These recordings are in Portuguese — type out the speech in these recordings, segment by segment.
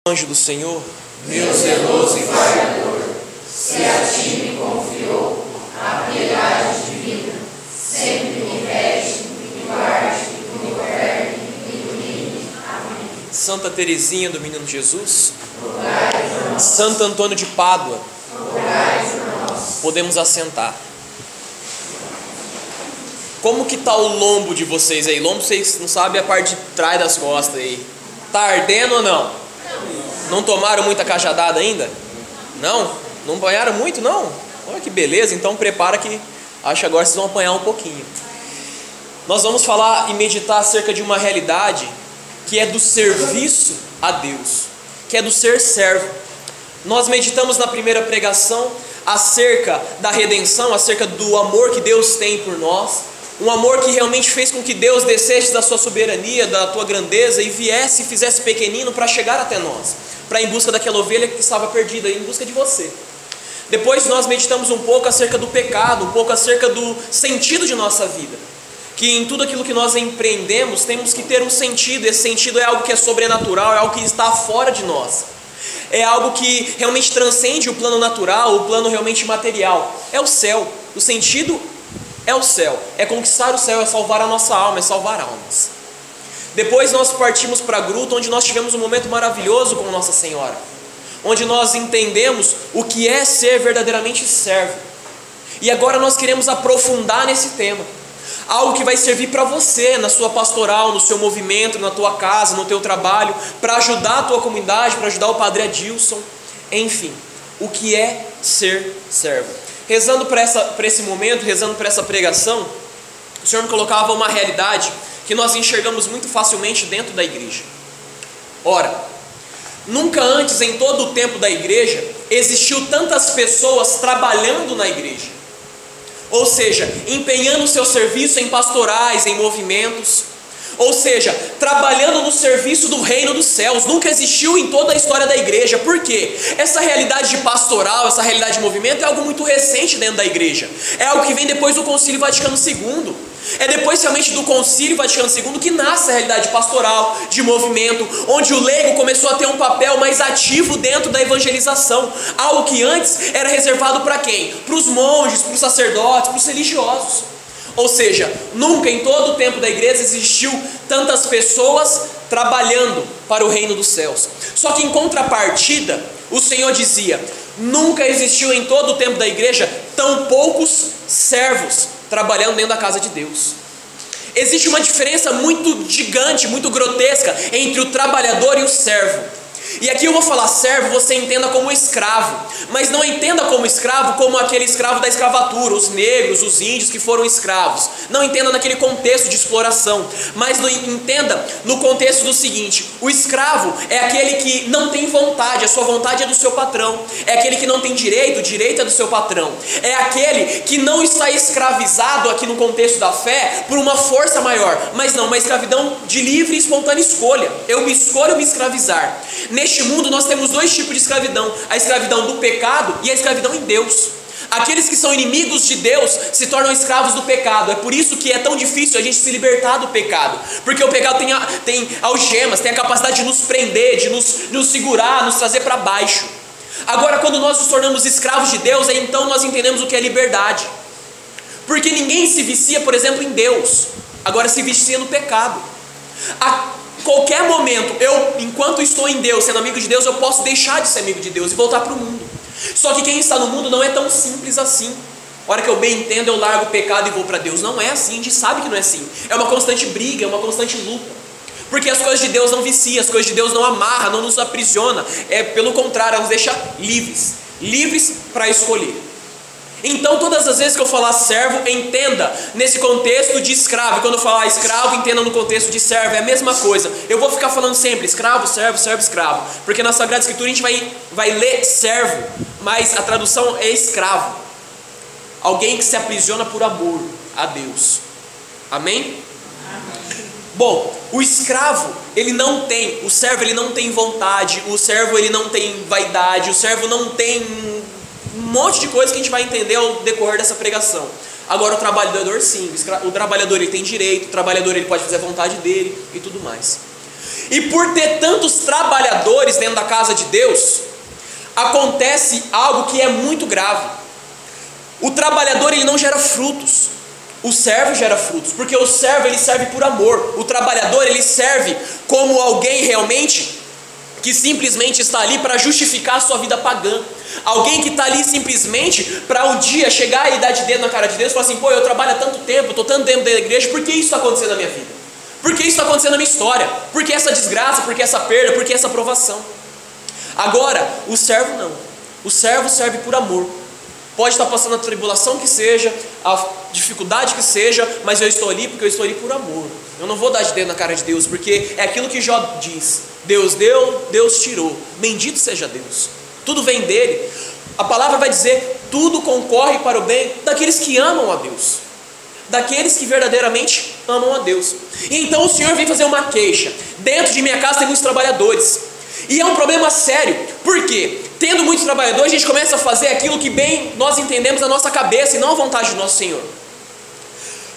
Anjo do Senhor, meu zeloso e guardador, se a ti me confiou a piedade divina, sempre me rege, me guarde, me governe, me ilumine. Amém. Santa Teresinha do Menino Jesus, rogai por nós. Santo Antônio de Pádua, rogai por nós. Podemos assentar. Como que tá o lombo de vocês aí? Lombo, vocês não sabem a parte de trás das costas aí. Tá ardendo ou não? Não tomaram muita cajadada ainda? Não? Não apanharam muito, não? Olha que beleza, então prepara que acho que agora vocês vão apanhar um pouquinho. Nós vamos falar e meditar acerca de uma realidade que é do serviço a Deus, que é do ser servo. Nós meditamos na primeira pregação acerca da redenção, acerca do amor que Deus tem por nós. Um amor que realmente fez com que Deus descesse da sua soberania, da tua grandeza e viesse e fizesse pequenino para chegar até nós, para ir em busca daquela ovelha que estava perdida, em busca de você. Depois nós meditamos um pouco acerca do pecado, um pouco acerca do sentido de nossa vida, que em tudo aquilo que nós empreendemos temos que ter um sentido. Esse sentido é algo que é sobrenatural, é algo que está fora de nós, é algo que realmente transcende o plano natural, o plano realmente material. É o céu. O sentido é o céu, é conquistar o céu, é salvar a nossa alma, é salvar almas. Depois nós partimos para a gruta, onde nós tivemos um momento maravilhoso com Nossa Senhora, onde nós entendemos o que é ser verdadeiramente servo. E agora nós queremos aprofundar nesse tema, algo que vai servir para você, na sua pastoral, no seu movimento, na tua casa, no teu trabalho, para ajudar a tua comunidade, para ajudar o Padre Adilson, enfim, o que é ser servo. Rezando para esse momento, rezando para essa pregação, o Senhor me colocava uma realidade que nós enxergamos muito facilmente dentro da igreja. Ora, nunca antes em todo o tempo da igreja existiu tantas pessoas trabalhando na igreja, ou seja, empenhando o seu serviço em pastorais, em movimentos, ou seja, trabalhando no serviço do reino dos céus. Nunca existiu em toda a história da igreja. Por quê? Essa realidade de pastoral, essa realidade de movimento é algo muito recente dentro da igreja. É algo que vem depois do Concílio Vaticano II. É depois realmente do Concílio Vaticano II que nasce a realidade pastoral, de movimento, onde o leigo começou a ter um papel mais ativo dentro da evangelização. Algo que antes era reservado para quem? Para os monges, para os sacerdotes, para os religiosos. Ou seja, nunca em todo o tempo da igreja existiu tantas pessoas trabalhando para o reino dos céus. Só que em contrapartida, o Senhor dizia: nunca existiu em todo o tempo da igreja tão poucos servos trabalhando dentro da casa de Deus. Existe uma diferença muito gigante, muito grotesca entre o trabalhador e o servo. E aqui eu vou falar servo, você entenda como escravo, mas não entenda como escravo como aquele escravo da escravatura, os negros, os índios que foram escravos. Não entenda naquele contexto de exploração, mas entenda no contexto do seguinte: o escravo é aquele que não tem vontade, a sua vontade é do seu patrão. É aquele que não tem direito, o direito é do seu patrão. É aquele que não está escravizado aqui no contexto da fé por uma força maior, mas não, uma escravidão de livre e espontânea escolha. Eu me escolho me escravizar. Neste mundo nós temos dois tipos de escravidão: a escravidão do pecado e a escravidão em Deus. Aqueles que são inimigos de Deus se tornam escravos do pecado. É por isso que é tão difícil a gente se libertar do pecado, porque o pecado tem algemas, tem a capacidade de nos prender, de nos segurar, nos trazer para baixo. Agora, quando nós nos tornamos escravos de Deus, então nós entendemos o que é liberdade, porque ninguém se vicia, por exemplo, em Deus, agora se vicia no pecado. Qualquer momento, enquanto estou em Deus, sendo amigo de Deus, eu posso deixar de ser amigo de Deus e voltar para o mundo. Só que quem está no mundo não é tão simples assim. A hora que eu bem entendo, eu largo o pecado e vou para Deus. Não é assim, a gente sabe que não é assim. É uma constante briga, é uma constante luta. Porque as coisas de Deus não viciam, as coisas de Deus não amarram, não nos aprisiona. É pelo contrário, ela nos deixa livres para escolher. Então todas as vezes que eu falar servo, entenda nesse contexto de escravo. Quando eu falar escravo, entenda no contexto de servo. É a mesma coisa. Eu vou ficar falando sempre escravo, servo, escravo, porque na Sagrada Escritura a gente vai ler servo, mas a tradução é escravo. Alguém que se aprisiona por amor a Deus. Amém? Bom, o escravo, o servo ele não tem vontade, o servo ele não tem vaidade, o servo não tem um monte de coisa que a gente vai entender ao decorrer dessa pregação. Agora o trabalhador sim, o trabalhador ele tem direito, o trabalhador ele pode fazer a vontade dele e tudo mais. E por ter tantos trabalhadores dentro da casa de Deus, acontece algo que é muito grave. O trabalhador, ele não gera frutos. O servo gera frutos, porque o servo, ele serve por amor. O trabalhador, ele serve como alguém realmente que simplesmente está ali para justificar a sua vida pagã. Alguém que está ali simplesmente para um dia chegar e dar de dedo na cara de Deus e falar assim: pô, eu trabalho há tanto tempo, estou tanto tempo dentro da igreja, por que isso está acontecendo na minha vida? Por que isso está acontecendo na minha história? Por que essa desgraça? Por que essa perda? Por que essa provação? Agora, o servo não. O servo serve por amor. Pode estar passando a tribulação que seja, a dificuldade que seja, mas eu estou ali porque eu estou ali por amor. Eu não vou dar de dedo na cara de Deus, porque é aquilo que Jó diz: Deus deu, Deus tirou, bendito seja Deus. Tudo vem dele. A palavra vai dizer: tudo concorre para o bem daqueles que amam a Deus, daqueles que verdadeiramente amam a Deus. E então o Senhor vem fazer uma queixa: dentro de minha casa tem muitos trabalhadores. E é um problema sério, porque tendo muitos trabalhadores, a gente começa a fazer aquilo que bem nós entendemos na nossa cabeça e não a vontade do nosso Senhor.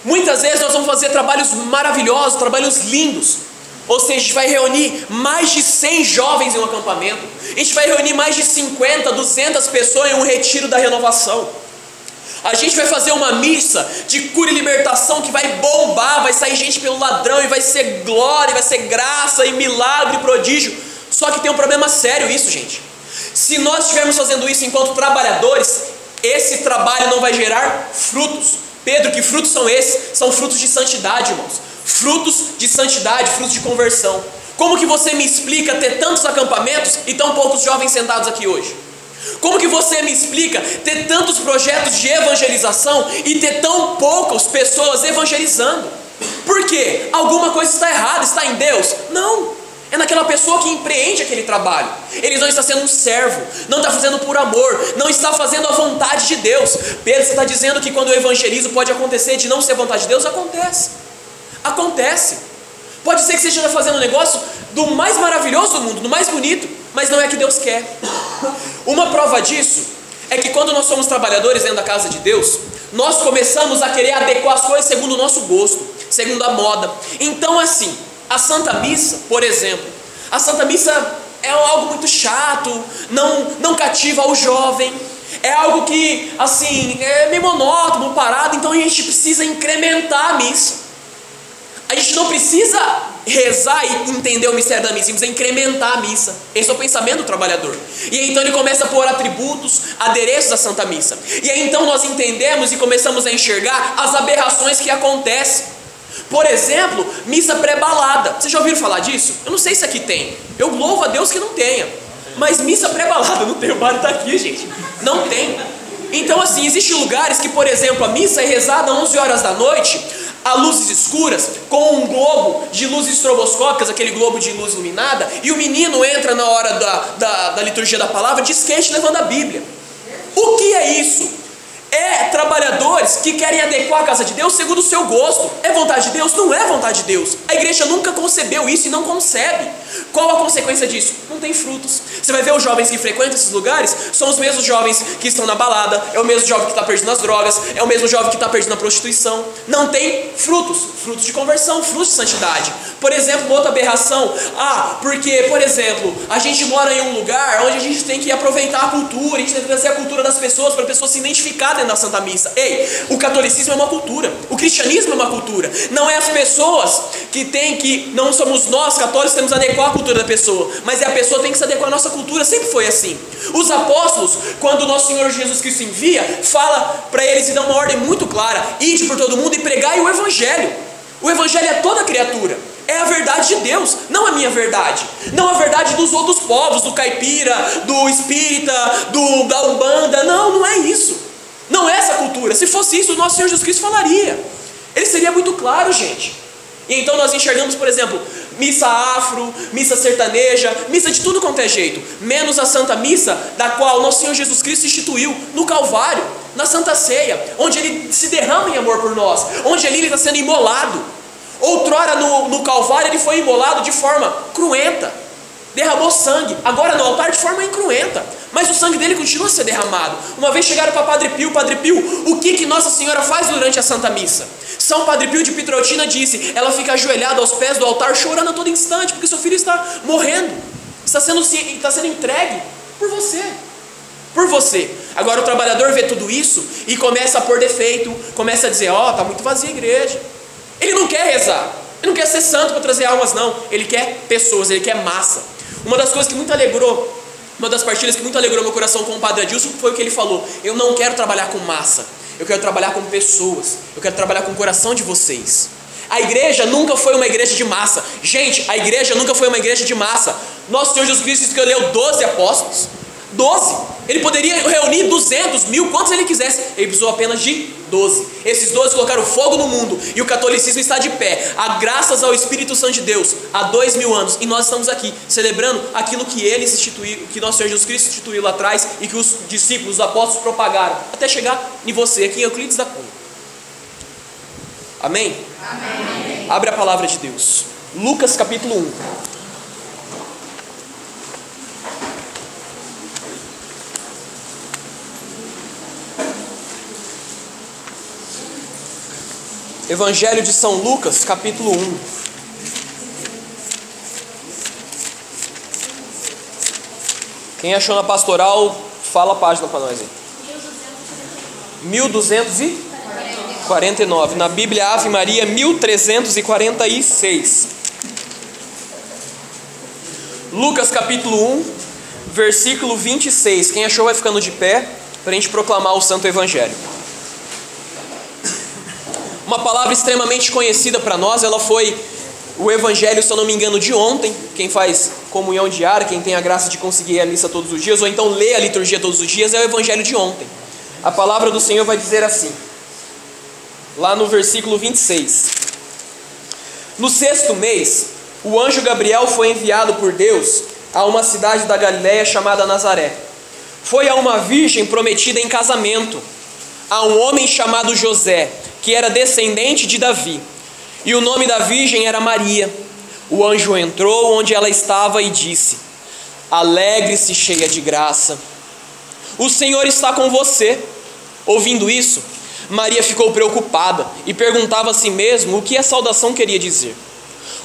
Muitas vezes nós vamos fazer trabalhos maravilhosos, trabalhos lindos. Ou seja, a gente vai reunir mais de 100 jovens em um acampamento. A gente vai reunir mais de 50, 200 pessoas em um retiro da renovação. A gente vai fazer uma missa de cura e libertação que vai bombar, vai sair gente pelo ladrão e vai ser glória, vai ser graça e milagre, prodígio. Só que tem um problema sério isso, gente. Se nós estivermos fazendo isso enquanto trabalhadores, esse trabalho não vai gerar frutos. Pedro, que frutos são esses? São frutos de santidade, irmãos. Frutos de santidade, frutos de conversão. Como que você me explica ter tantos acampamentos e tão poucos jovens sentados aqui hoje? Como que você me explica ter tantos projetos de evangelização e ter tão poucas pessoas evangelizando? Por quê? Alguma coisa está errada, está em Deus? Não. É naquela pessoa que empreende aquele trabalho. Ele não está sendo um servo, não está fazendo por amor, não está fazendo a vontade de Deus. Pedro, você está dizendo que quando eu evangelizo pode acontecer de não ser a vontade de Deus? Acontece. Acontece. Pode ser que você esteja fazendo um negócio do mais maravilhoso do mundo, do mais bonito, mas não é que Deus quer. Uma prova disso é que quando nós somos trabalhadores dentro da casa de Deus, nós começamos a querer adequar as coisas segundo o nosso gosto, segundo a moda. Então assim, a Santa Missa, por exemplo, a Santa Missa é algo muito chato, não cativa o jovem, é algo que, assim, é meio monótono, parado, então a gente precisa incrementar a missa. A gente não precisa rezar e entender o mistério da missa, a gente precisa incrementar a missa. Esse é o pensamento do trabalhador. E aí, então ele começa a pôr atributos, adereços à Santa Missa. E aí então nós entendemos e começamos a enxergar as aberrações que acontecem. Por exemplo, missa pré-balada. Vocês já ouviram falar disso? Eu não sei se aqui tem. Eu louvo a Deus que não tenha. Mas missa pré-balada não tem. O bar está aqui, gente. Não tem. Então assim, existem lugares que, por exemplo, a missa é rezada às 11 horas da noite, a luzes escuras, com um globo de luzes estroboscópicas, aquele globo de luz iluminada, e o menino entra na hora da liturgia da palavra de skate levando a Bíblia. O que é isso? É trabalhadores que querem adequar a casa de Deus segundo o seu gosto. É vontade de Deus? Não é vontade de Deus. A igreja nunca concebeu isso e não concebe. Qual a consequência disso? Não tem frutos. Você vai ver os jovens que frequentam esses lugares, são os mesmos jovens que estão na balada, é o mesmo jovem que está perdido nas drogas, é o mesmo jovem que está perdido na prostituição. Não tem frutos, frutos de conversão, frutos de santidade. Por exemplo, uma outra aberração, porque, por exemplo, a gente mora em um lugar onde a gente tem que aproveitar a cultura, a gente tem que trazer a cultura das pessoas para a pessoa se identificar dentro da Santa Missa. Ei, o catolicismo é uma cultura, o cristianismo é uma cultura. Não é as pessoas não somos nós católicos que temos que adequar a cultura da pessoa, mas é a pessoa que tem que se adequar à nossa cultura. Sempre foi assim. Os apóstolos, quando o nosso Senhor Jesus Cristo envia, fala para eles e dá uma ordem muito clara: ide por todo mundo e pregai o Evangelho. O Evangelho é toda criatura. É a verdade de Deus, não a minha verdade. Não a verdade dos outros povos, do caipira, do espírita, da umbanda. Não é isso. Não é essa cultura. Se fosse isso, o nosso Senhor Jesus Cristo falaria. Ele seria muito claro, gente. E então nós enxergamos, por exemplo, missa afro, missa sertaneja, missa de tudo quanto é jeito, menos a Santa Missa, da qual nosso Senhor Jesus Cristo instituiu no Calvário, na Santa Ceia, onde Ele se derrama em amor por nós, onde ali Ele está sendo imolado. Outrora no Calvário Ele foi imolado de forma cruenta, derramou sangue, agora no altar de forma incruenta, mas o sangue dele continua a ser derramado. Uma vez chegaram para Padre Pio, o que Nossa Senhora faz durante a Santa Missa? São Padre Pio de Pietrelcina disse: ela fica ajoelhada aos pés do altar chorando a todo instante, porque seu filho está morrendo. está sendo entregue por você. Por você. Agora o trabalhador vê tudo isso e começa a pôr defeito, começa a dizer, está muito vazia a igreja. Ele não quer rezar, ele não quer ser santo para trazer almas não, ele quer pessoas, ele quer massa. Uma das coisas que muito alegrou, uma das partilhas que muito alegrou meu coração com o Padre Adilson foi o que ele falou: eu não quero trabalhar com massa, eu quero trabalhar com pessoas, eu quero trabalhar com o coração de vocês. A igreja nunca foi uma igreja de massa. Gente, a igreja nunca foi uma igreja de massa. Nosso Senhor Jesus Cristo escolheu 12 apóstolos. 12. Ele poderia reunir 200, 1000, quantos ele quisesse. Ele precisou apenas de 12. Esses 12 colocaram fogo no mundo e o catolicismo está de pé, graças ao Espírito Santo de Deus, há 2000 anos. E nós estamos aqui celebrando aquilo que ele instituiu, que nosso Senhor Jesus Cristo instituiu lá atrás e que os discípulos, os apóstolos propagaram, até chegar em você, aqui em Euclides da Cunha. Amém? Amém. Abre a palavra de Deus. Lucas capítulo 1. Evangelho de São Lucas, capítulo 1. Quem achou na pastoral, fala a página para nós aí. 1249. Na Bíblia Ave Maria, 1346. Lucas capítulo 1, versículo 26. Quem achou vai ficando de pé para a gente proclamar o Santo Evangelho. Uma palavra extremamente conhecida para nós, ela foi o Evangelho, se eu não me engano, de ontem. Quem faz comunhão diária, quem tem a graça de conseguir a missa todos os dias, ou então lê a liturgia todos os dias, é o Evangelho de ontem. A palavra do Senhor vai dizer assim, lá no versículo 26. No 6º mês, o anjo Gabriel foi enviado por Deus a uma cidade da Galiléia chamada Nazaré. Foi a uma virgem prometida em casamento, a um homem chamado José, que era descendente de Davi, e o nome da virgem era Maria. O anjo entrou onde ela estava e disse: alegre-se, cheia de graça, o Senhor está com você. Ouvindo isso, Maria ficou preocupada e perguntava a si mesma o que a saudação queria dizer.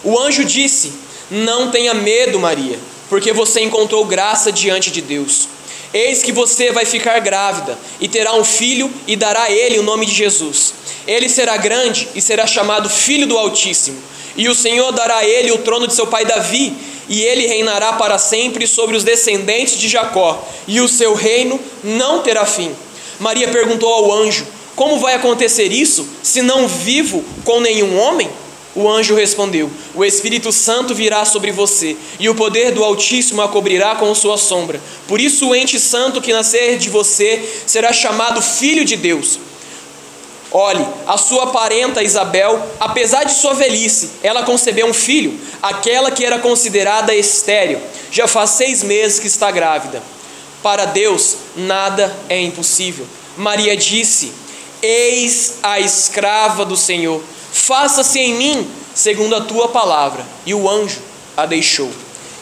O anjo disse: não tenha medo, Maria, porque você encontrou graça diante de Deus. Eis que você vai ficar grávida e terá um filho e dará a ele o nome de Jesus. Ele será grande e será chamado Filho do Altíssimo. E o Senhor dará a ele o trono de seu pai Davi, e ele reinará para sempre sobre os descendentes de Jacó, e o seu reino não terá fim. Maria perguntou ao anjo: como vai acontecer isso, se não vivo com nenhum homem? O anjo respondeu: o Espírito Santo virá sobre você, e o poder do Altíssimo a cobrirá com sua sombra. Por isso o ente santo que nascer de você será chamado Filho de Deus. Olhe, a sua parenta Isabel, apesar de sua velhice, ela concebeu um filho, aquela que era considerada estéril. Já faz 6 meses que está grávida. Para Deus nada é impossível. Maria disse: eis a escrava do Senhor, faça-se em mim segundo a tua palavra. E o anjo a deixou.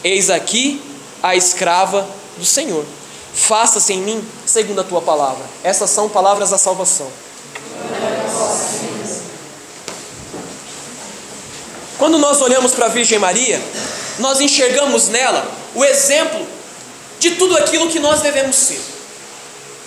Eis aqui a escrava do Senhor, faça-se em mim segundo a tua palavra. Essas são palavras da salvação. Quando nós olhamos para a Virgem Maria, nós enxergamos nela o exemplo de tudo aquilo que nós devemos ser.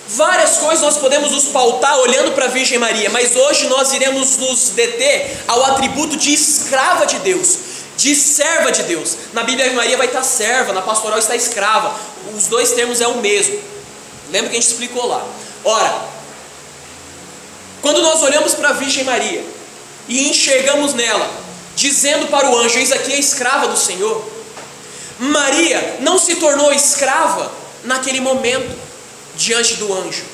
Várias coisas nós podemos nos pautar olhando para a Virgem Maria, mas hoje nós iremos nos deter ao atributo de escrava de Deus, de serva de Deus. Na Bíblia Maria vai estar serva, na pastoral está escrava. Os dois termos é o mesmo. Lembra que a gente explicou lá? Ora, quando nós olhamos para a Virgem Maria e enxergamos nela, dizendo para o anjo: eis aqui a escrava do Senhor, Maria não se tornou escrava naquele momento diante do anjo.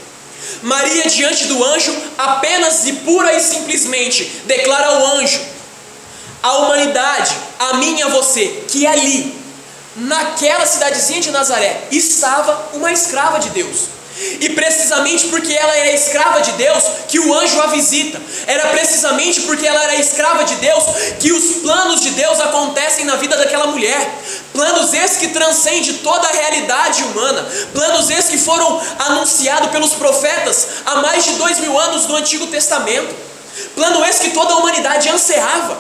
Maria, diante do anjo, apenas e pura e simplesmente declara ao anjo, à humanidade, a mim e a você, que ali, naquela cidadezinha de Nazaré, estava uma escrava de Deus. E precisamente porque ela era escrava de Deus que o anjo a visita. Era precisamente porque ela era escrava de Deus que os planos de Deus acontecem na vida daquela mulher. Planos esses que transcendem toda a realidade humana. Planos esses que foram anunciados pelos profetas há mais de 2000 anos no Antigo Testamento. Plano esse que toda a humanidade ansiava.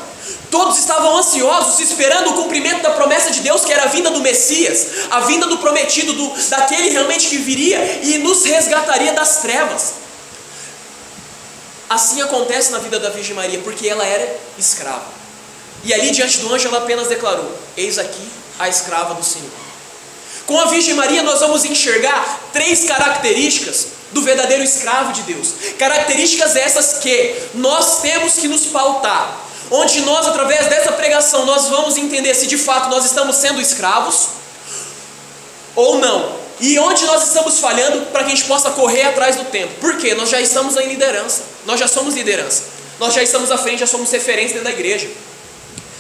Todos estavam ansiosos, esperando o cumprimento da promessa de Deus, que era a vinda do Messias, a vinda do prometido, daquele realmente que viria e nos resgataria das trevas. Assim acontece na vida da Virgem Maria, porque ela era escrava. E ali diante do anjo ela apenas declarou: eis aqui a escrava do Senhor. Com a Virgem Maria nós vamos enxergar 3 características do verdadeiro escravo de Deus. Características essas que nós temos que nos pautar, onde nós, através dessa pregação, nós vamos entender se de fato nós estamos sendo escravos ou não, e onde nós estamos falhando, para que a gente possa correr atrás do tempo. Por quê? Nós já estamos em liderança, nós já somos liderança, nós já estamos à frente, já somos referência dentro da igreja.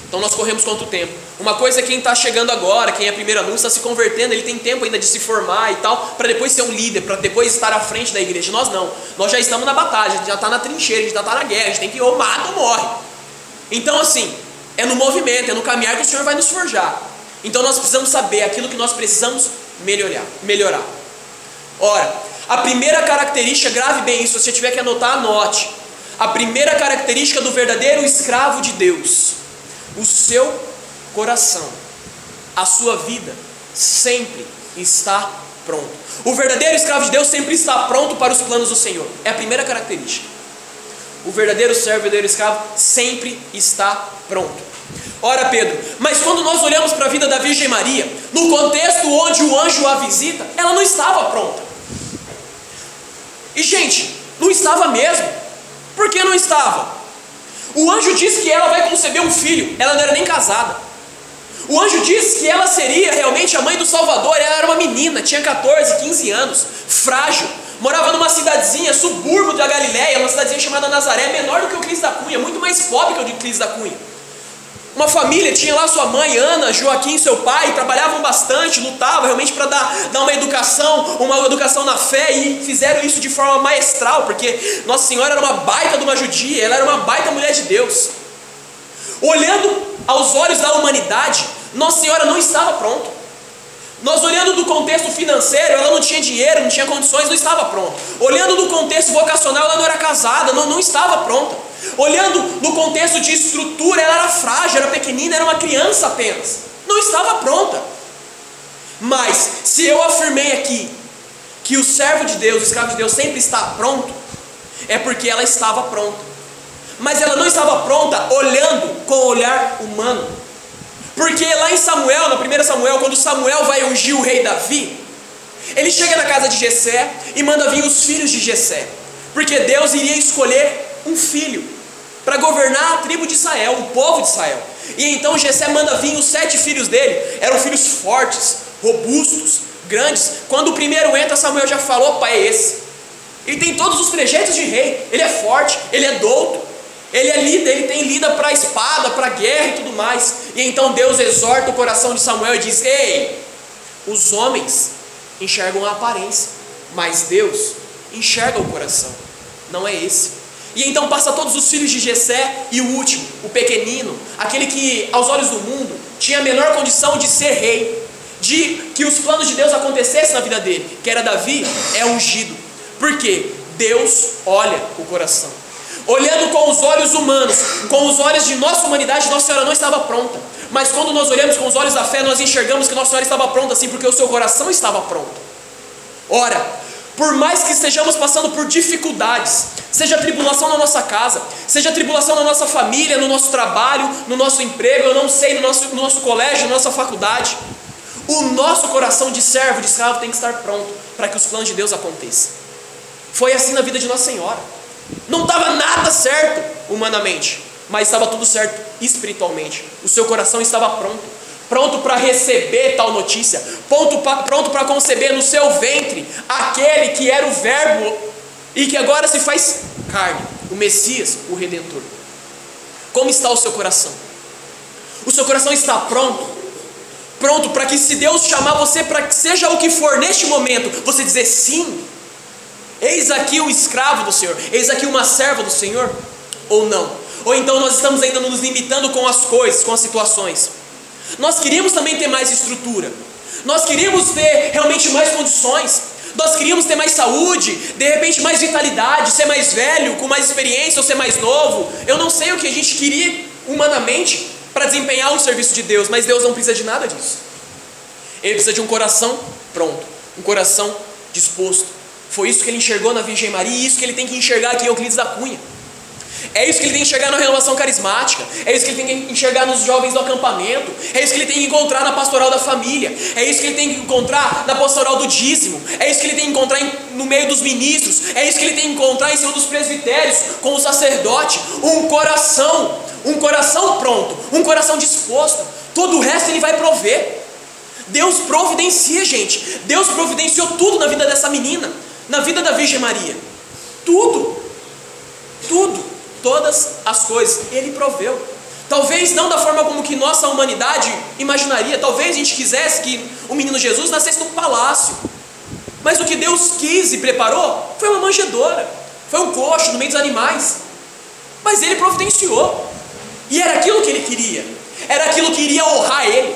Então nós corremos contra o tempo. Uma coisa é quem está chegando agora, quem é primeiro anúncio, está se convertendo, ele tem tempo ainda de se formar e tal, para depois ser um líder, para depois estar à frente da igreja. Nós não, nós já estamos na batalha, a gente já está na trincheira, a gente já está na guerra, a gente tem que ou mata ou morre. Então assim, é no movimento, é no caminhar que o Senhor vai nos forjar. Então nós precisamos saber aquilo que nós precisamos melhorar. Ora, a primeira característica, grave bem isso, se você tiver que anotar, anote. A primeira característica do verdadeiro escravo de Deus: o seu coração, a sua vida sempre está pronto. O verdadeiro escravo de Deus sempre está pronto para os planos do Senhor. É a primeira característica. O verdadeiro servo, o verdadeiro escravo sempre está pronto. Ora, Pedro, mas quando nós olhamos para a vida da Virgem Maria, no contexto onde o anjo a visita, ela não estava pronta. E gente, não estava mesmo. Por que não estava? O anjo disse que ela vai conceber um filho, ela não era nem casada. O anjo disse que ela seria realmente a mãe do Salvador. Ela era uma menina, tinha 14, 15 anos, frágil, morava numa cidadezinha, subúrbio da Galileia, uma cidadezinha chamada Nazaré, menor do que o Cris da Cunha, muito mais pobre que o de Cris da Cunha. Uma família, tinha lá sua mãe, Ana, Joaquim, seu pai, trabalhavam bastante, lutavam realmente para dar uma educação na fé, e fizeram isso de forma maestral, porque Nossa Senhora era uma baita de uma judia, ela era uma baita mulher de Deus. Olhando aos olhos da humanidade, Nossa Senhora não estava pronta. Nós olhando do contexto financeiro, ela não tinha dinheiro, não tinha condições, não estava pronta. Olhando do contexto vocacional, ela não era casada, não estava pronta. Olhando no contexto de estrutura, ela era frágil, era pequenina, era uma criança apenas. Não estava pronta. Mas, se eu afirmei aqui que o servo de Deus, o escravo de Deus sempre está pronto, é porque ela estava pronta. Mas ela não estava pronta olhando com o olhar humano. Porque lá em Samuel, na 1 Samuel, quando Samuel vai ungir o rei Davi, ele chega na casa de Jessé e manda vir os filhos de Jessé. Porque Deus iria escolher um filho para governar a tribo de Israel, o povo de Israel. E então Jessé manda vir os 7 filhos dele. Eram filhos fortes, robustos, grandes. Quando o primeiro entra, Samuel já falou: opa, é esse. Ele tem todos os trejeitos de rei. Ele é forte, ele é douto, ele é líder, ele tem lida para a espada, para a guerra e tudo mais. E então Deus exorta o coração de Samuel e diz: ei, os homens enxergam a aparência, mas Deus enxerga o coração. Não é esse. E então passa todos os filhos de Jessé, e o último, o pequenino, aquele que aos olhos do mundo tinha a menor condição de ser rei, de que os planos de Deus acontecessem na vida dele, que era Davi, é ungido. Por quê? Deus olha o coração. Olhando com os olhos humanos, com os olhos de nossa humanidade, Nossa Senhora não estava pronta. Mas quando nós olhamos com os olhos da fé, nós enxergamos que Nossa Senhora estava pronta sim, porque o seu coração estava pronto. Ora, por mais que estejamos passando por dificuldades, seja tribulação na nossa casa, seja tribulação na nossa família, no nosso trabalho, no nosso emprego, eu não sei, no nosso colégio, na nossa faculdade, o nosso coração de servo, de escravo tem que estar pronto para que os planos de Deus aconteçam. Foi assim na vida de Nossa Senhora. Não estava nada certo humanamente, mas estava tudo certo espiritualmente. O seu coração estava pronto para receber tal notícia, pronto para conceber no seu ventre aquele que era o verbo e que agora se faz carne, o Messias, o Redentor. Como está o seu coração? O seu coração está pronto para que, se Deus chamar você para que seja o que for neste momento, você dizer sim, eis aqui o escravo do Senhor, eis aqui uma serva do Senhor, ou não? Ou então nós estamos ainda nos limitando com as coisas, com as situações. Nós queríamos também ter mais estrutura, nós queríamos ter realmente mais condições, nós queríamos ter mais saúde, de repente mais vitalidade, ser mais velho, com mais experiência, ou ser mais novo. Eu não sei o que a gente queria humanamente para desempenhar um serviço de Deus, mas Deus não precisa de nada disso. Ele precisa de um coração pronto, um coração disposto. Foi isso que ele enxergou na Virgem Maria e isso que ele tem que enxergar aqui em Euclides da Cunha. É isso que ele tem que enxergar na renovação carismática, é isso que ele tem que enxergar nos jovens do acampamento, é isso que ele tem que encontrar na pastoral da família, é isso que ele tem que encontrar na pastoral do dízimo, é isso que ele tem que encontrar no meio dos ministros, é isso que ele tem que encontrar em cima dos presbitérios, com o sacerdote, um coração pronto, um coração disposto. Todo o resto ele vai prover. Deus providencia, gente. Deus providenciou tudo na vida dessa menina, na vida da Virgem Maria. Tudo, todas as coisas Ele proveu. Talvez não da forma como que nossa humanidade imaginaria. Talvez a gente quisesse que o menino Jesus nascesse num palácio, mas o que Deus quis e preparou foi uma manjedoura, foi um coxo no meio dos animais. Mas Ele providenciou, e era aquilo que Ele queria, era aquilo que iria honrar Ele,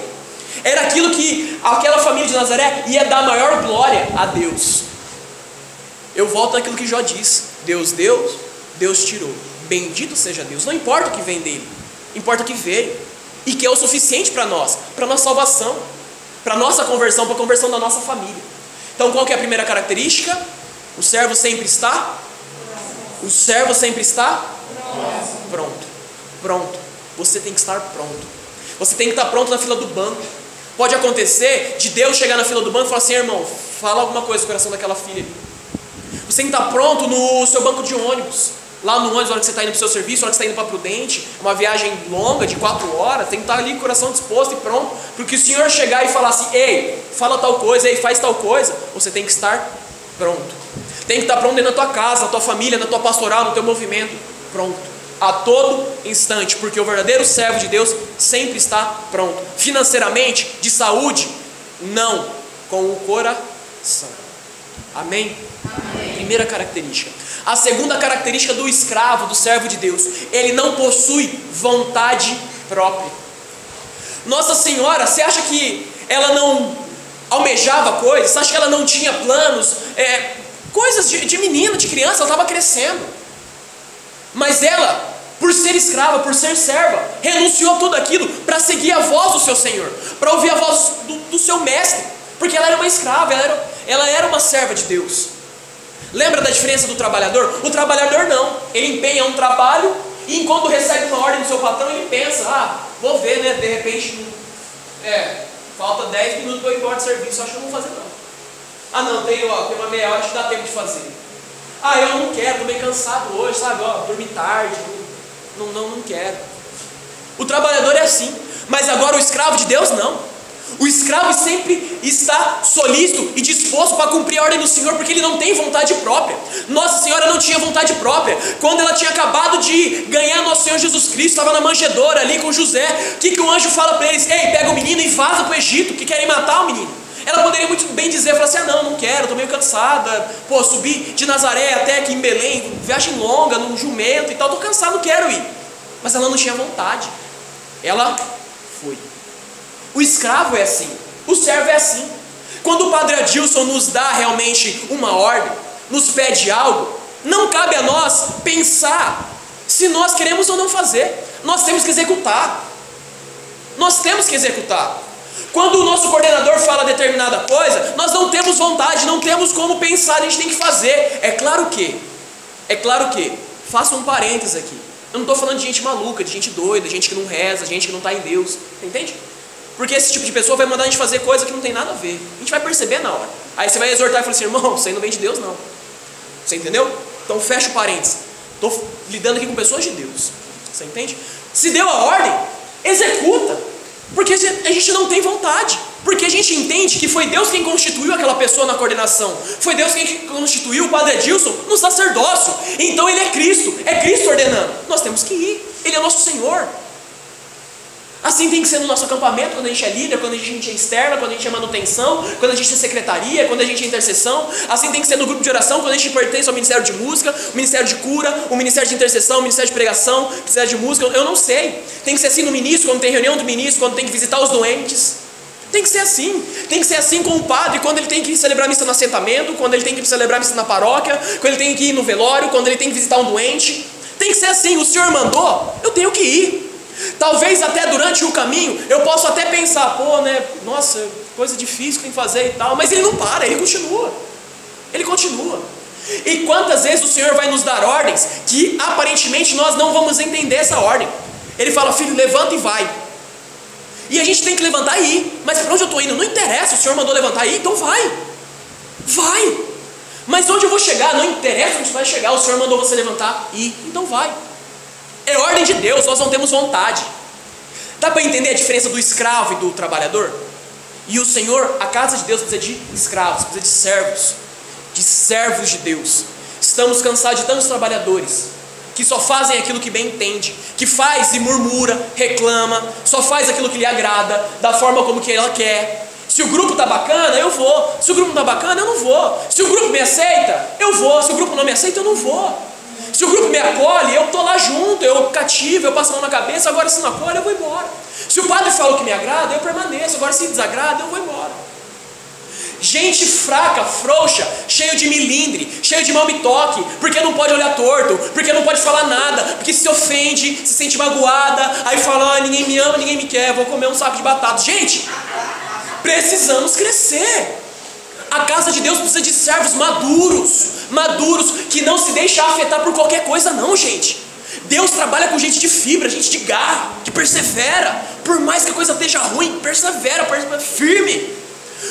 era aquilo que aquela família de Nazaré ia dar maior glória a Deus. Eu volto naquilo que Jó disse: Deus deu, Deus tirou. Bendito seja Deus. Não importa o que vem dele, importa o que veio e que é o suficiente para nós, para nossa salvação, para nossa conversão, para a conversão da nossa família. Então, qual que é a primeira característica? O servo sempre está pronto. Você tem que estar pronto. Você tem que estar pronto na fila do banco. Pode acontecer de Deus chegar na fila do banco e falar assim: irmão, fala alguma coisa no coração daquela filha ali. Você tem que estar pronto no seu banco de ônibus, lá no ônibus, na hora que você está indo para o seu serviço, na hora que você está indo para Prudente, uma viagem longa de 4 horas, tem que estar ali com o coração disposto e pronto, porque o Senhor chegar e falar assim: ei, fala tal coisa, ei, faz tal coisa, você tem que estar pronto. Tem que estar pronto dentro da tua casa, na tua família, na tua pastoral, no teu movimento, pronto, a todo instante, porque o verdadeiro servo de Deus sempre está pronto. Financeiramente, de saúde, não, com o coração. Amém? Amém. Primeira característica. A segunda característica do escravo, do servo de Deus: ele não possui vontade própria. Nossa Senhora, você acha que ela não almejava coisas? Você acha que ela não tinha planos? Coisas de menina, de criança, ela estava crescendo. Mas ela, por ser escrava, por ser serva, renunciou a tudo aquilo para seguir a voz do seu Senhor, para ouvir a voz do seu mestre, porque ela era uma escrava, ela era uma serva de Deus. Lembra da diferença do trabalhador? O trabalhador não, ele empenha um trabalho e enquanto recebe uma ordem do seu patrão, ele pensa: vou ver, né, de repente, falta 10 minutos para eu ir embora de serviço, acho que eu não vou fazer não. Não, tem uma meia hora que dá tempo de fazer. Eu não quero, estou meio cansado hoje, sabe, dormi tarde, não quero. O trabalhador é assim, mas agora o escravo de Deus não. O escravo sempre está solícito e disposto para cumprir a ordem do Senhor, porque ele não tem vontade própria. Nossa Senhora não tinha vontade própria. Quando ela tinha acabado de ganhar Nosso Senhor Jesus Cristo, estava na manjedoura ali com José, o que o anjo fala para eles? Ei, pega o menino e vaza para o Egito, que querem matar o menino. Ela poderia muito bem dizer, falar assim: não quero, estou meio cansada, subi de Nazaré até aqui em Belém, viagem longa, num jumento e tal, estou cansado, não quero ir. Mas ela não tinha vontade, ela foi. O escravo é assim, o servo é assim. Quando o Padre Adilson nos dá realmente uma ordem, nos pede algo, não cabe a nós pensar se nós queremos ou não fazer. Nós temos que executar. Quando o nosso coordenador fala determinada coisa, nós não temos vontade, não temos como pensar, a gente tem que fazer. É claro que, faço um parênteses aqui, eu não estou falando de gente maluca, de gente doida, de gente que não reza, de gente que não está em Deus, entende? Porque esse tipo de pessoa vai mandar a gente fazer coisa que não tem nada a ver. A gente vai perceber na hora. Aí você vai exortar e falar assim: irmão, isso aí não vem de Deus não. Você entendeu? Então fecha o parênteses. Estou lidando aqui com pessoas de Deus. Você entende? Se deu a ordem, executa. Porque a gente não tem vontade. Porque a gente entende que foi Deus quem constituiu aquela pessoa na coordenação. Foi Deus quem constituiu o Padre Adilson no sacerdócio. Então ele é Cristo ordenando. Nós temos que ir. Ele é nosso Senhor. Assim tem que ser no nosso acampamento, quando a gente é líder, quando a gente é externa, quando a gente é manutenção, quando a gente é secretaria, quando a gente é intercessão. Assim tem que ser no grupo de oração, quando a gente pertence ao Ministério de Música, o Ministério de Cura, o Ministério de Intercessão, o Ministério de Pregação, o Ministério de Música, eu não sei. Tem que ser assim no ministro, quando tem reunião do ministro, quando tem que visitar os doentes. Tem que ser assim com o padre, quando ele tem que celebrar missa no assentamento, quando ele tem que celebrar missa na paróquia, quando ele tem que ir no velório, quando ele tem que visitar um doente. Tem que ser assim, o Senhor mandou, eu tenho que ir. Talvez até durante o caminho eu possa até pensar, pô, né, nossa, coisa difícil que tem que fazer e tal, mas ele não para, ele continua. Ele continua. E quantas vezes o Senhor vai nos dar ordens que aparentemente nós não vamos entender essa ordem. Ele fala, filho, levanta e vai. E a gente tem que levantar e ir. Mas para onde eu estou indo? Não interessa, o Senhor mandou levantar e ir, então vai. Vai. Mas onde eu vou chegar? Não interessa onde você vai chegar, o Senhor mandou você levantar e ir, então vai. É ordem de Deus, nós não temos vontade. Dá para entender a diferença do escravo e do trabalhador? E o Senhor, a casa de Deus precisa de escravos, precisa de servos de Deus. Estamos cansados de tantos trabalhadores que só fazem aquilo que bem entende, que faz e murmura, reclama, só faz aquilo que lhe agrada, da forma como que ela quer. Se o grupo está bacana, eu vou. Se o grupo não está bacana, eu não vou. Se o grupo me aceita, eu vou. Se o grupo não me aceita, eu não vou. Se o grupo me acolhe, eu estou lá junto, eu cativo, eu passo a mão na cabeça. Agora se não acolhe, eu vou embora. Se o padre fala o que me agrada, eu permaneço. Agora se desagrada, eu vou embora. Gente fraca, frouxa, cheio de milindre, cheio de mal-me-toque, porque não pode olhar torto, porque não pode falar nada, porque se ofende, se sente magoada, aí fala, ninguém me ama, ninguém me quer, vou comer um saco de batata. Gente, precisamos crescer. A casa de Deus precisa de servos maduros, que não se deixam afetar por qualquer coisa não, gente. Deus trabalha com gente de fibra, gente de garra, que persevera, por mais que a coisa esteja ruim, persevera firme.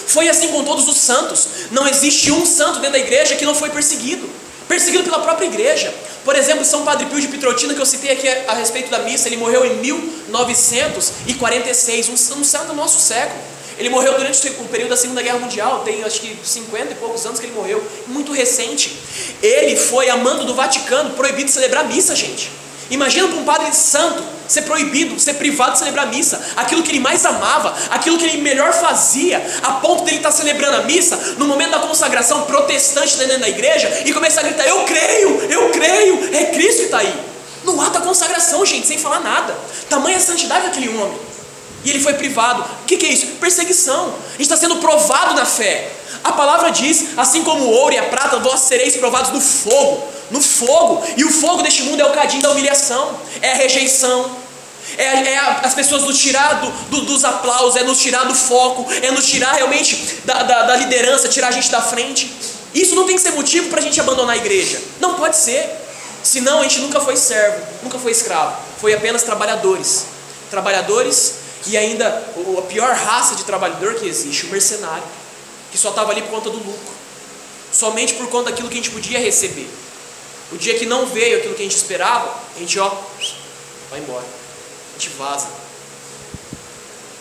Foi assim com todos os santos. Não existe um santo dentro da igreja que não foi perseguido pela própria igreja. Por exemplo, São Padre Pio de Pietrelcina, que eu citei aqui a respeito da missa, ele morreu em 1946, um santo do nosso século. Ele morreu durante o período da Segunda Guerra Mundial, tem acho que 50 e poucos anos que ele morreu, muito recente. Ele foi, a mando do Vaticano, proibido de celebrar missa, gente. Imagina para um padre santo ser proibido, ser privado de celebrar a missa, aquilo que ele mais amava, aquilo que ele melhor fazia, a ponto dele estar celebrando a missa, no momento da consagração protestante dentro da igreja, e começar a gritar, eu creio, é Cristo que está aí. No ato da consagração, gente, sem falar nada. Tamanha santidade daquele homem. E ele foi privado. O que é isso? Perseguição. A gente está sendo provado na fé. A palavra diz, assim como o ouro e a prata, vós sereis provados no fogo. No fogo. E o fogo deste mundo é o cadinho da humilhação. É a rejeição. As pessoas nos tirar dos aplausos. É nos tirar do foco. É nos tirar realmente da liderança. Tirar a gente da frente. Isso não tem que ser motivo para a gente abandonar a igreja. Não pode ser. Senão a gente nunca foi servo. Nunca foi escravo. Foi apenas trabalhadores. E ainda a pior raça de trabalhador que existe, o mercenário, que só estava ali por conta do lucro, somente por conta daquilo que a gente podia receber. O dia que não veio aquilo que a gente esperava, a gente vai embora, a gente vaza.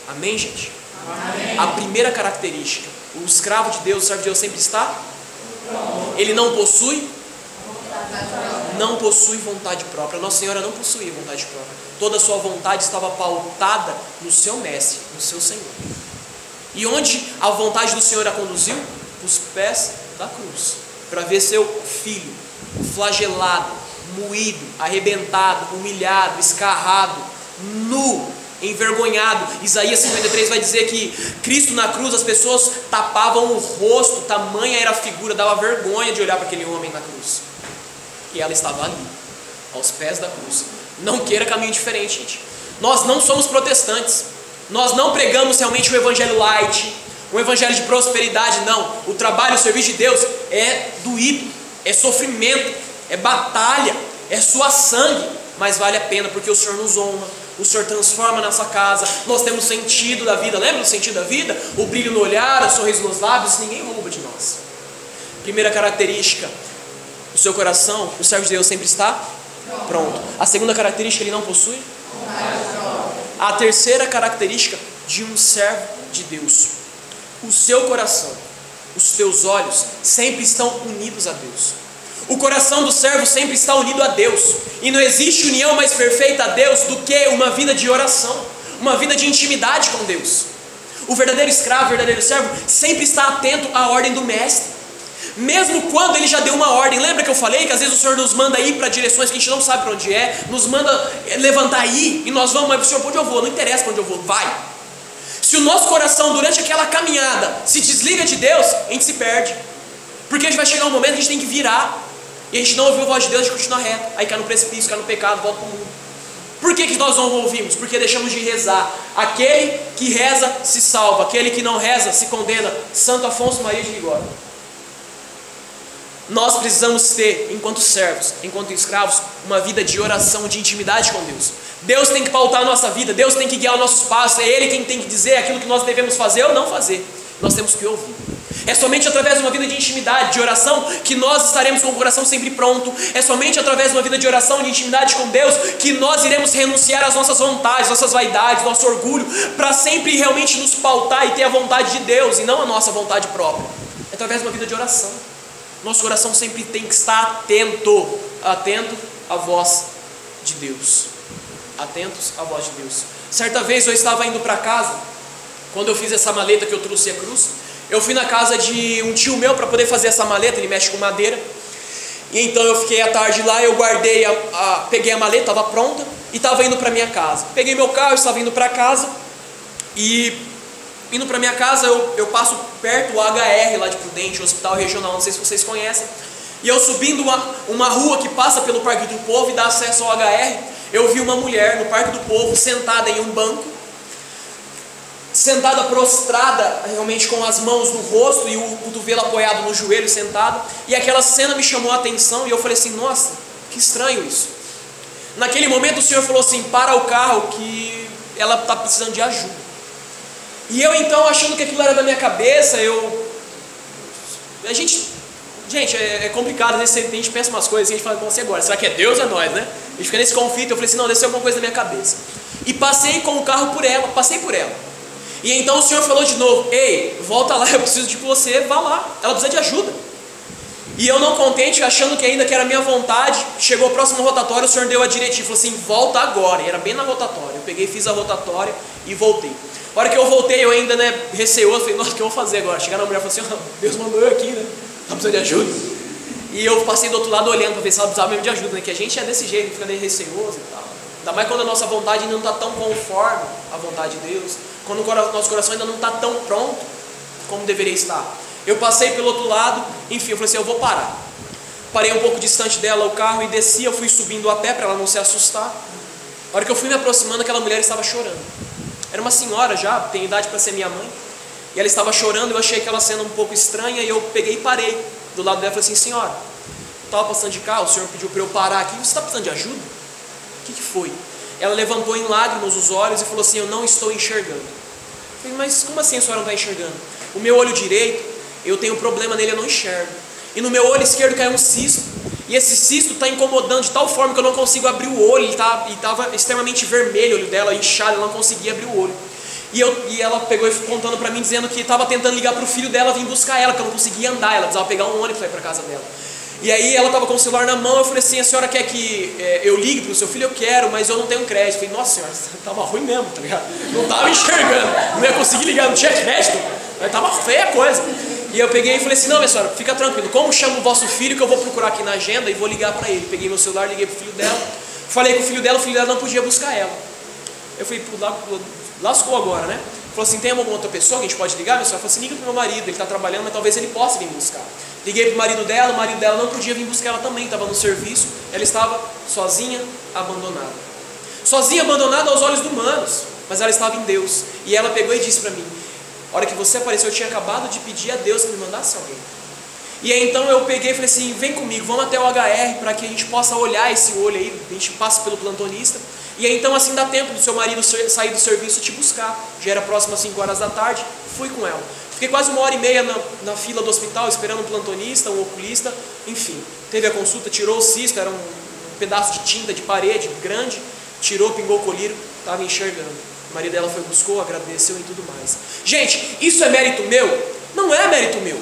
Amém, gente? Amém. A primeira característica, o escravo de Deus, o servo de Deus sempre está? Ele não possui vontade própria. Nossa Senhora não possuía vontade própria. Toda a sua vontade estava pautada no seu mestre, no seu Senhor. E onde a vontade do Senhor a conduziu? Os pés da cruz. Para ver seu filho flagelado, moído, arrebentado, humilhado, escarrado, nu, envergonhado. Isaías 53 vai dizer que Cristo na cruz, as pessoas tapavam o rosto, tamanha era a figura, dava vergonha de olhar para aquele homem na cruz. E ela estava ali, aos pés da cruz. Não queira caminho diferente, gente. Nós não somos protestantes. Nós não pregamos realmente o evangelho light, um evangelho de prosperidade, não. O trabalho, o serviço de Deus é doído, é sofrimento, é batalha, é suar sangue, mas vale a pena porque o Senhor nos honra, o Senhor transforma a nossa casa, nós temos sentido da vida. Lembra do sentido da vida? O brilho no olhar, o sorriso nos lábios, ninguém rouba de nós. Primeira característica, o seu coração, o servo de Deus sempre está pronto. A segunda característica, ele não possui. A terceira característica de um servo de Deus, o seu coração, os teus olhos sempre estão unidos a Deus. O coração do servo sempre está unido a Deus. E não existe união mais perfeita a Deus do que uma vida de oração, uma vida de intimidade com Deus. O verdadeiro escravo, o verdadeiro servo sempre está atento à ordem do mestre, mesmo quando ele já deu uma ordem. Lembra que eu falei que às vezes o Senhor nos manda ir para direções que a gente não sabe para onde é, nos manda levantar e ir, e nós vamos, mas Senhor, para onde eu vou? Não interessa para onde eu vou, vai. Se o nosso coração durante aquela caminhada se desliga de Deus, a gente se perde, porque a gente vai chegar um momento que a gente tem que virar, e a gente não ouviu a voz de Deus, a gente continua reto, aí cai no precipício, cai no pecado, volta para o mundo. Por que nós não ouvimos? Porque deixamos de rezar. Aquele que reza se salva, aquele que não reza se condena. Santo Afonso Maria de Ligório. Nós precisamos ter, enquanto servos, enquanto escravos, uma vida de oração, de intimidade com Deus. Deus tem que pautar a nossa vida, Deus tem que guiar os nossos passos, é Ele quem tem que dizer aquilo que nós devemos fazer ou não fazer. Nós temos que ouvir. É somente através de uma vida de intimidade, de oração, que nós estaremos com o coração sempre pronto. É somente através de uma vida de oração, de intimidade com Deus, que nós iremos renunciar às nossas vontades, nossas vaidades, nosso orgulho, para sempre realmente nos pautar e ter a vontade de Deus e não a nossa vontade própria. É através de uma vida de oração. Nosso coração sempre tem que estar atento à voz de Deus. Atentos à voz de Deus. Certa vez eu estava indo para casa, quando eu fiz essa maleta que eu trouxe a cruz, eu fui na casa de um tio meu para poder fazer essa maleta, ele mexe com madeira. E então eu fiquei à tarde lá, eu guardei, peguei a maleta, estava pronta e estava indo para minha casa. Peguei meu carro, estava indo para casa e indo para minha casa eu passo perto do HR lá de Prudente, o Hospital Regional, não sei se vocês conhecem. E eu subindo uma rua que passa pelo Parque do Povo e dá acesso ao HR, eu vi uma mulher no Parque do Povo sentada em um banco, sentada prostrada, realmente com as mãos no rosto e o cotovelo apoiado no joelho, sentada. E aquela cena me chamou a atenção e eu falei assim, nossa, que estranho isso. Naquele momento o Senhor falou assim, para o carro que ela está precisando de ajuda. E eu então, achando que aquilo era da minha cabeça, Gente, é complicado, às vezes a gente pensa umas coisas e a gente fala, bom, e agora? Será que é Deus ou é nós, né? A gente fica nesse conflito, eu falei assim, não, deve ser alguma coisa da minha cabeça. E passei com o carro por ela, passei por ela. E então o Senhor falou de novo, ei, volta lá, eu preciso de você, vá lá, ela precisa de ajuda. E eu não contente, achando que ainda que era a minha vontade, chegou o próximo rotatório, o Senhor deu a diretiva, falou assim, volta agora, e era bem na rotatória. Eu peguei, fiz a rotatória e voltei. A hora que eu voltei, eu ainda, receoso, falei, nossa, o que eu vou fazer agora? Chegar na mulher e falei assim, Deus mandou eu aqui, tá precisando de ajuda. E eu passei do outro lado olhando para ver se ela precisava mesmo de ajuda, que a gente é desse jeito, fica meio receoso e tal. Ainda mais quando a nossa vontade ainda não está tão conforme à vontade de Deus, quando o nosso coração ainda não está tão pronto como deveria estar. Eu passei pelo outro lado, enfim, eu falei assim, eu vou parar. Parei um pouco distante dela o carro e desci, eu fui subindo a pé para ela não se assustar. A hora que eu fui me aproximando, aquela mulher estava chorando. Era uma senhora já, tem idade para ser minha mãe. E ela estava chorando, eu achei aquela cena um pouco estranha e eu peguei e parei do lado dela e falei assim, senhora, eu estava passando de carro, o senhor pediu para eu parar aqui, você está precisando de ajuda? O que foi? Ela levantou em lágrimas os olhos e falou assim, eu não estou enxergando. Eu falei, mas como assim a senhora não está enxergando? O meu olho direito, eu tenho um problema nele, eu não enxergo. E no meu olho esquerdo caiu um cisto. E esse cisto está incomodando de tal forma que eu não consigo abrir o olho. E estava extremamente vermelho o olho dela, inchado, ela não conseguia abrir o olho. E ela pegou e foi contando para mim, dizendo que estava tentando ligar para o filho dela vir buscar ela, que ela não conseguia andar, ela precisava pegar um ônibus para ir para casa dela. E aí ela estava com o celular na mão, eu falei assim, a senhora quer que eu ligue para o seu filho? Eu quero, mas eu não tenho crédito. Eu falei, nossa senhora, estava ruim mesmo, tá ligado? Não estava enxergando, não ia conseguir ligar, não tinha crédito, estava feia a coisa. E eu peguei e falei assim, não minha senhora, fica tranquilo, como chama o vosso filho que eu vou procurar aqui na agenda e vou ligar para ele. Peguei meu celular, liguei para o filho dela, falei com o filho dela não podia buscar ela. Eu falei, lascou agora, né? Falou assim, tem alguma outra pessoa que a gente pode ligar? Minha senhora falou assim, liga para o meu marido, ele está trabalhando, mas talvez ele possa vir buscar. Liguei para o marido dela não podia vir buscar ela também, estava no serviço, ela estava sozinha, abandonada. Sozinha, abandonada aos olhos humanos, mas ela estava em Deus. E ela pegou e disse para mim, a hora que você apareceu, eu tinha acabado de pedir a Deus que me mandasse alguém. E aí então eu peguei e falei assim, vem comigo, vamos até o HR para que a gente possa olhar esse olho aí, a gente passa pelo plantonista. E aí então assim dá tempo do seu marido sair do serviço e te buscar. Já era próximo às 5 horas da tarde, fui com ela. Fiquei quase 1h30 na fila do hospital, esperando um plantonista, um oculista, enfim. Teve a consulta, tirou o cisto, era um pedaço de tinta de parede grande, tirou, pingou o colírio, estava enxergando. O marido dela foi, buscou, agradeceu e tudo mais. Gente, isso é mérito meu? Não é mérito meu.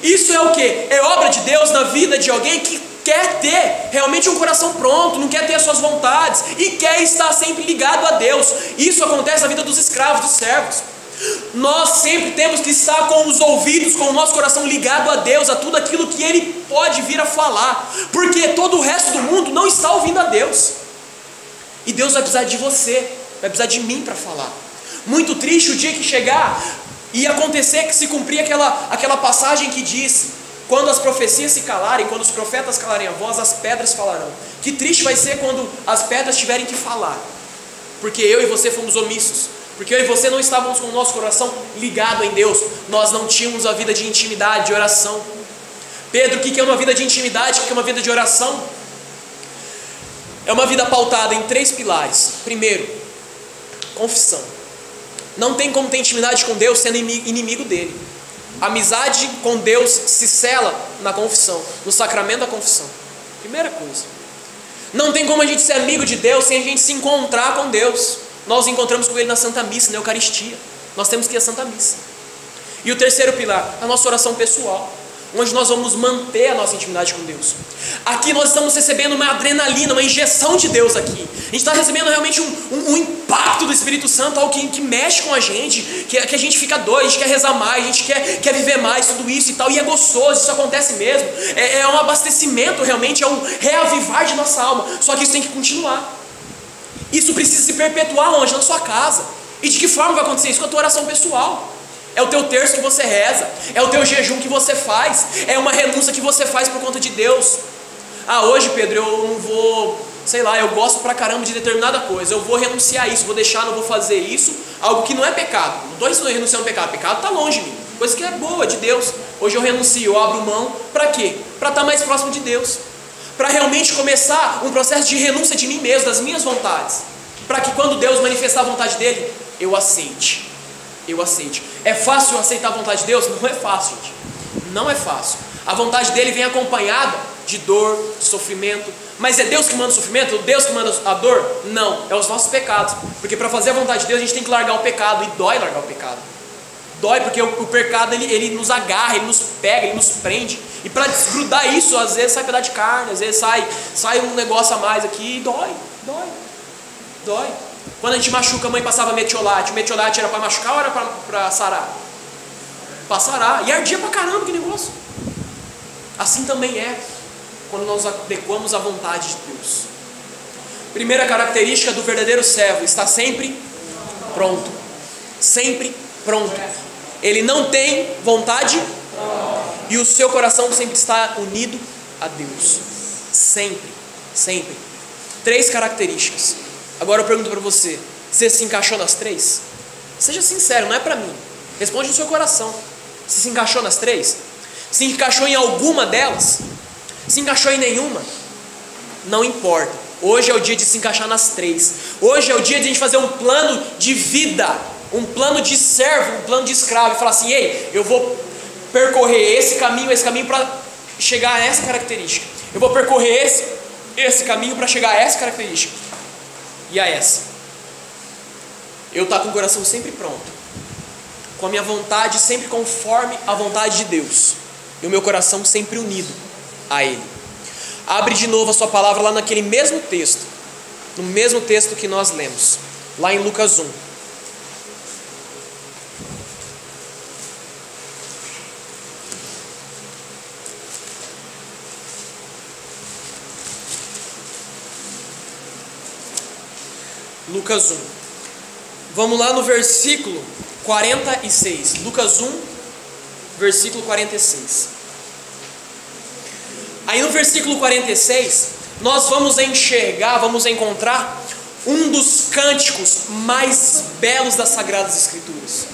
Isso é o quê? É obra de Deus na vida de alguém que quer ter realmente um coração pronto, não quer ter as suas vontades e quer estar sempre ligado a Deus. Isso acontece na vida dos escravos, dos servos. Nós sempre temos que estar com os ouvidos, com o nosso coração ligado a Deus, a tudo aquilo que Ele pode vir a falar, porque todo o resto do mundo não está ouvindo a Deus. E Deus vai precisar de você, vai precisar de mim para falar. Muito triste o dia que chegar e acontecer que se cumprir aquela passagem que diz Quando as profecias se calarem, quando os profetas calarem a voz, as pedras falarão. Que triste vai ser quando as pedras tiverem que falar, porque eu e você fomos omissos, porque eu e você não estávamos com o nosso coração ligado em Deus, nós não tínhamos a vida de intimidade, de oração. Pedro, o que é uma vida de intimidade? O que é uma vida de oração? É uma vida pautada em 3 pilares. Primeiro, confissão. Não tem como ter intimidade com Deus sendo inimigo dele. A amizade com Deus se sela na confissão, no sacramento da confissão. Primeira coisa. Não tem como a gente ser amigo de Deus sem a gente se encontrar com Deus. Nós nos encontramos com Ele na Santa Missa, na Eucaristia. Nós temos que ir à Santa Missa. E o terceiro pilar, a nossa oração pessoal, onde nós vamos manter a nossa intimidade com Deus. Aqui nós estamos recebendo uma adrenalina, uma injeção de Deus aqui. A gente está recebendo realmente um impacto do Espírito Santo, algo que mexe com a gente, que a gente fica doido, a gente quer rezar mais, a gente quer viver mais, tudo isso e tal, e é gostoso, isso acontece mesmo. É um abastecimento realmente, é um reavivar de nossa alma, só que isso tem que continuar. Isso precisa se perpetuar onde? Na sua casa. E de que forma vai acontecer isso? Com a tua oração pessoal. É o teu terço que você reza, é o teu jejum que você faz, é uma renúncia que você faz por conta de Deus. Ah, hoje, Pedro, eu não vou, sei lá, eu gosto pra caramba de determinada coisa, eu vou renunciar a isso, vou deixar, não vou fazer isso, algo que não é pecado. Não estou renunciando ao pecado, pecado está longe de mim, coisa que é boa, de Deus. Hoje eu renuncio, eu abro mão, para quê? Para estar mais próximo de Deus, para realmente começar um processo de renúncia de mim mesmo, das minhas vontades, para que quando Deus manifestar a vontade dele, eu aceite. É fácil aceitar a vontade de Deus? Não é fácil, gente. Não é fácil. A vontade dele vem acompanhada de dor, de sofrimento. Mas é Deus que manda o sofrimento? Deus que manda a dor? Não, é os nossos pecados. Porque para fazer a vontade de Deus a gente tem que largar o pecado. E dói largar o pecado. Dói porque o pecado ele nos agarra, ele nos pega, ele nos prende. E para desgrudar isso, às vezes sai pedaço de carne, às vezes sai um negócio a mais aqui e dói. Quando a gente machuca, a mãe passava metiolate. O metiolate era para machucar ou era para sarar? Para sarar. E ardia pra caramba que negócio. Assim também é quando nós adequamos à vontade de Deus. Primeira característica do verdadeiro servo: está sempre pronto. Sempre pronto. Ele não tem vontade e o seu coração sempre está unido a Deus. Sempre. 3 características. Agora eu pergunto para você: você se encaixou nas 3? Seja sincero, não é para mim. Responde no seu coração. Você se encaixou nas 3? Se encaixou em alguma delas? Se encaixou em nenhuma? Não importa. Hoje é o dia de se encaixar nas 3. Hoje é o dia de a gente fazer um plano de vida, um plano de servo, um plano de escravo, e falar assim: ei, eu vou percorrer esse caminho para chegar a essa característica. Eu vou percorrer esse caminho para chegar a essa característica. E a essa. Eu estou com o coração sempre pronto, com a minha vontade sempre conforme a vontade de Deus, e o meu coração sempre unido a Ele. Abre de novo a sua palavra lá naquele mesmo texto, no mesmo texto que nós lemos, lá em Lucas 1. Lucas 1. Vamos lá no versículo 46. Lucas 1, versículo 46. Aí no versículo 46, nós vamos encontrar um dos cânticos mais belos das Sagradas Escrituras.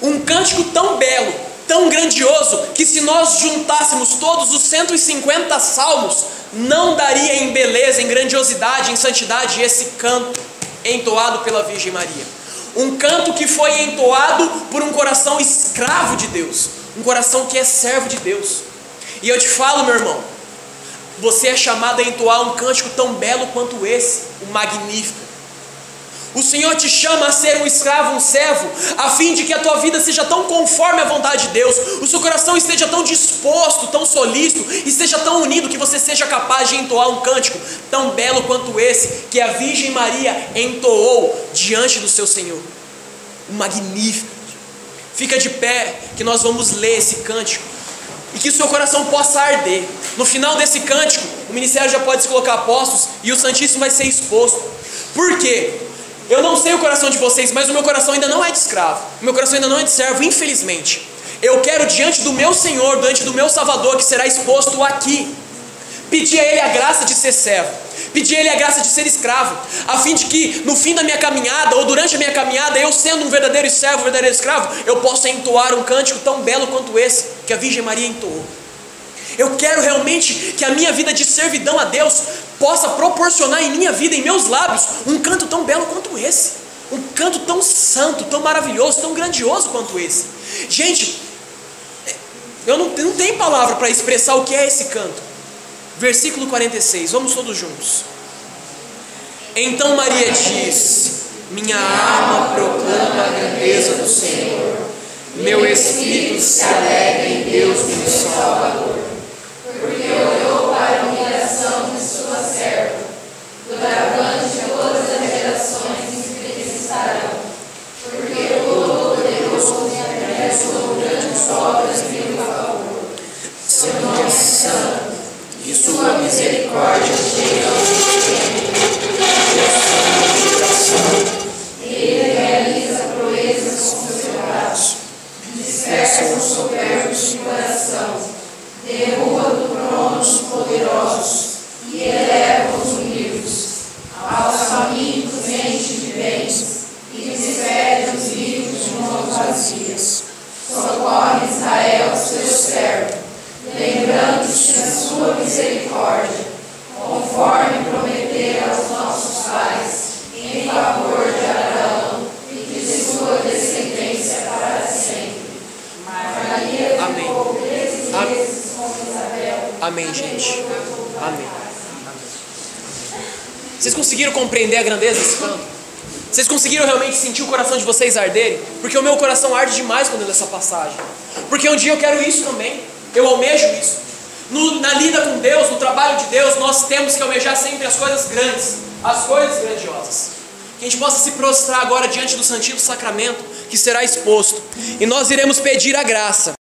Um cântico tão belo, tão grandioso, que se nós juntássemos todos os 150 salmos, não daria em beleza, em grandiosidade, em santidade esse canto entoado pela Virgem Maria. Um canto que foi entoado por um coração escravo de Deus, um coração que é servo de Deus. E eu te falo, meu irmão, você é chamado a entoar um cântico tão belo quanto esse, o Magnífico. O Senhor te chama a ser um escravo, um servo, a fim de que a tua vida seja tão conforme a vontade de Deus, o seu coração esteja tão disposto, tão solícito, esteja tão unido, que você seja capaz de entoar um cântico tão belo quanto esse, que a Virgem Maria entoou diante do seu Senhor. O Magnífico. Fica de pé, que nós vamos ler esse cântico, e que o seu coração possa arder. No final desse cântico, o ministério já pode se colocar a postos, e o Santíssimo vai ser exposto. Por quê? Eu não sei o coração de vocês, mas o meu coração ainda não é de escravo, o meu coração ainda não é de servo, infelizmente. Eu quero diante do meu Senhor, diante do meu Salvador, que será exposto aqui, pedir a Ele a graça de ser servo, pedir a Ele a graça de ser escravo, a fim de que no fim da minha caminhada, ou durante a minha caminhada, eu sendo um verdadeiro servo, um verdadeiro escravo, eu possa entoar um cântico tão belo quanto esse, que a Virgem Maria entoou. Eu quero realmente que a minha vida de servidão a Deus possa proporcionar em minha vida, em meus lábios, um canto tão belo quanto esse, um canto tão santo, tão maravilhoso, tão grandioso quanto esse. Gente, eu não tenho palavra para expressar o que é esse canto. Versículo 46, vamos todos juntos. Então Maria disse: minha alma proclama a grandeza do Senhor, meu espírito se alegra em Deus, meu Salvador, porque olhou para a humilhação de sua serva. Doravante todas as gerações me felicitarão, porque o Todo-Poderoso realizou grandes obras em meu favor. Seu nome é santo, e sua misericórdia chega ao extremo. Ele realiza proezas com seu braço, dispersa os soberbos de coração, derruba do trono os poderosos e eleva os humildes. Aos famintos enche de bens e despede os ricos de mãos vazias. Socorre Israel, seu servo, lembrando-se da sua misericórdia, conforme prometera aos nossos pais, em favor de Abraão e de sua descendência para sempre. Maria ficou 13 vezes com Isabel. Amém, gente. Amém. Vocês conseguiram compreender a grandeza desse canto? Vocês conseguiram realmente sentir o coração de vocês arderem? Porque o meu coração arde demais quando eu leio essa passagem. Porque um dia eu quero isso também. Eu almejo isso. Na lida com Deus, no trabalho de Deus, nós temos que almejar sempre as coisas grandes, as coisas grandiosas. Que a gente possa se prostrar agora diante do Santíssimo Sacramento que será exposto. E nós iremos pedir a graça